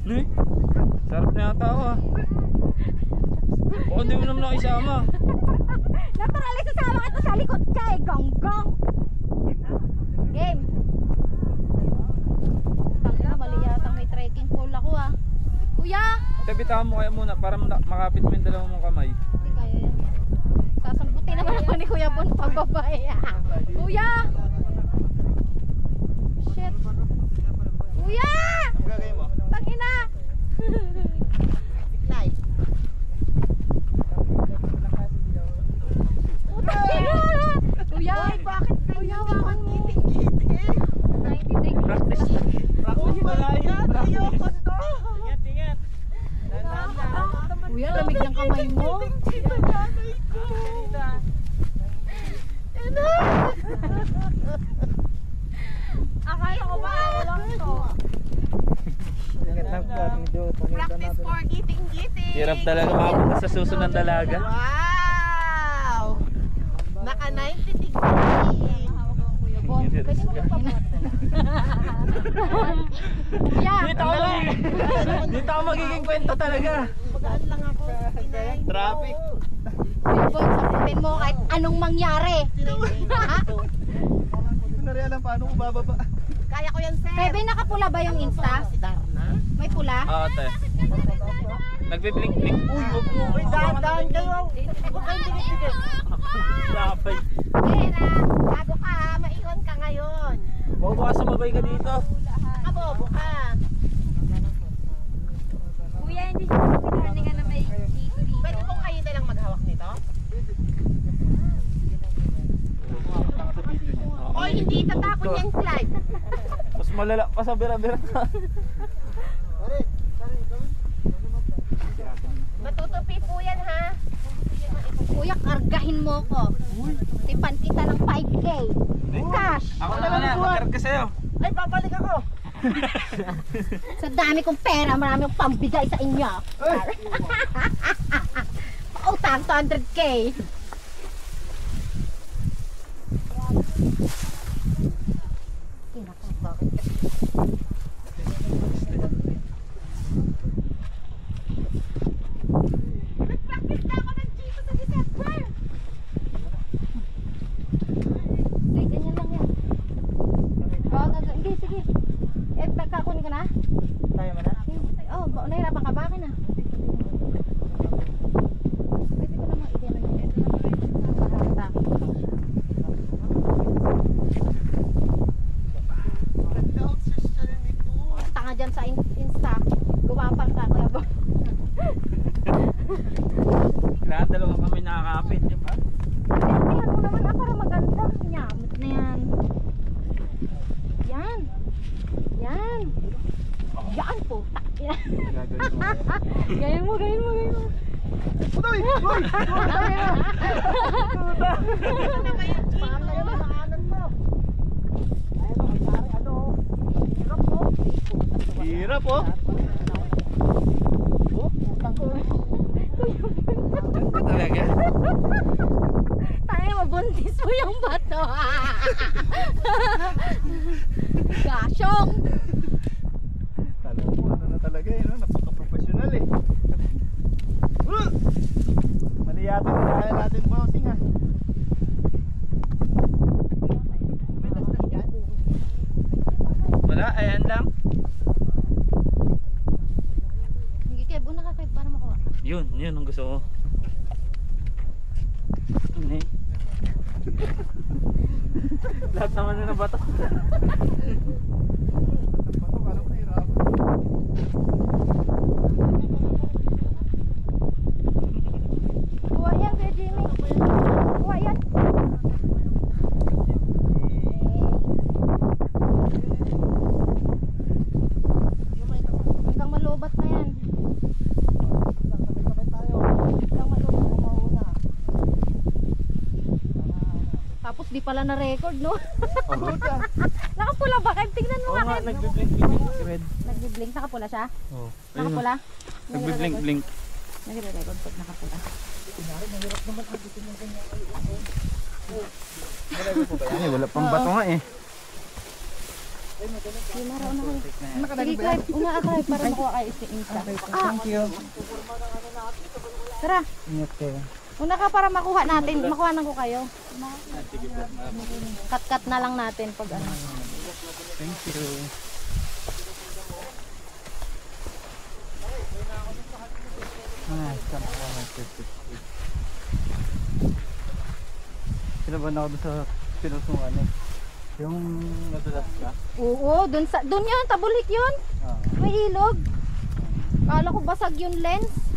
Eh, sarap na yata ako ah. O, hindi mo naman ako isama. Naturally sasama kita sa likod ka eh, gonggong. Game. Tangina, mali yata may trekking pole ako ah. Kuya! Tabitawan mo kaya muna para makapit mo yung dalawang mong kamay. Hindi kaya yan. Sasambutin naman ako ni Kuya Bon pagbabae ah. Kuya! Shit. Kuya! Ang gagawin mo? Tangina! Siklay. Kuya, bakit? Kuya, wakan mo. Practice. Practice pala yan. Ayoko to. Ingat, ingat. Kuya, lamig ng kamay mo. Akala ko ba ano lang to? Practice for giting-giting. Hirap talaga makapunta sa susunod na dalaga. Wow! Naka 90 degree. Kuya Bon, pwede mo magpabuhat na lang. Kuya! Dito ako magiging kwento talaga. Magaan lang ako. Traffic. Kuya Bon, sabihin mo kahit anong mangyari. Hindi na rin alam paano ko bababa. Kaya ko yan, sir. Bebe, nakapula ba yung Insta? Si Darna? May pula? Oo, ate. Nagbe-blink-blink. Uy, wag mo. Uy, daan kayo. Huwag kayong dikit-dikit. Lapay. Pera, bago ka, maiwan ka ngayon. Huwag baka sumabay ka dito. Kabobo ka. Kuya, hindi siya pinarningan na may dito. Pwede kong kayo na lang maghawak nito? Oy, hindi tatapon yung slide. Mas malala pa sa bira-bira. Matutupi po yan, ha? Kuya, kargahin mo ko. Tipan kita ng 5K. Cash. Ako naman na, magkarga sa'yo. Ay, babalik ako. Sa dami kong pera, marami akong pambigay sa inyo. Pautang 200K. Nag-practice na ako ng G2 sa December. Hindi, ganyan lang yan. Hindi, sige. Eh, kakunin ka na? Tayo mo na? Oh, nahirapan ka ba akin ah? Pwede ko naman i-gano'n yun. Tanga dyan sa Insta. Gumapang ka, Kuya Bon. Lahat dalawa kami nakakapit, di ba? Tintihan mo naman ako para maganda. Nyamit na yan. Yan. Yan. Yan po. Yan. Gayin mo, gayin mo, gayin mo. Uy! Uy! Ano ba yung G2? Paano yung makanan mo? Ayun, nangyari, ano? Hirap po. Hirap oh. Utang ko. Yan pa talaga. Tayo, mabuntis mo yung bato. Gasyong. Alam mo, ano na talaga eh, no? Napaka-professional eh. Mali yata ang kaya natin bossing ha. May tas-tas dyan? Wala, ayan lang. Hindi kayo, una ka kayo para makuha. Yun ang gusto ko. Hindi. Lahat naman na bato. Kala ko nahirapan. Kuha yan, Kuya Jimmy. Kuha yan. Hanggang malubat na yan. Sabay-sabay tayo. Hanggang malubat. Mauna. Tapos di pala na-record, no? Oo Nakapula ba? Tingnan mo nga, nga. nagbe-blink-blink. Red. Nagbi-blink. Nakapula siya? Oo. Nakapula? Nagbe-blink-blink. Nagre-record pag nakapula. Ay, wala pang bato nga eh. Sige, Mara, una kayo. Sige, Clive. Una ka, Clive, para makuha kayo si Insa. Thank you. Tara, Ingat kayo. una ka para makuha natin. Makuha na ko kayo. Cut-cut na lang natin pag ano. Thank you. Ay, saan ako mag-50. Kinabahan ako doon sa pinusong ano. Yung nadulas ka. Oo, dun yun, tabulik yun. Ah. May ilog. Kala ko basag yung lens.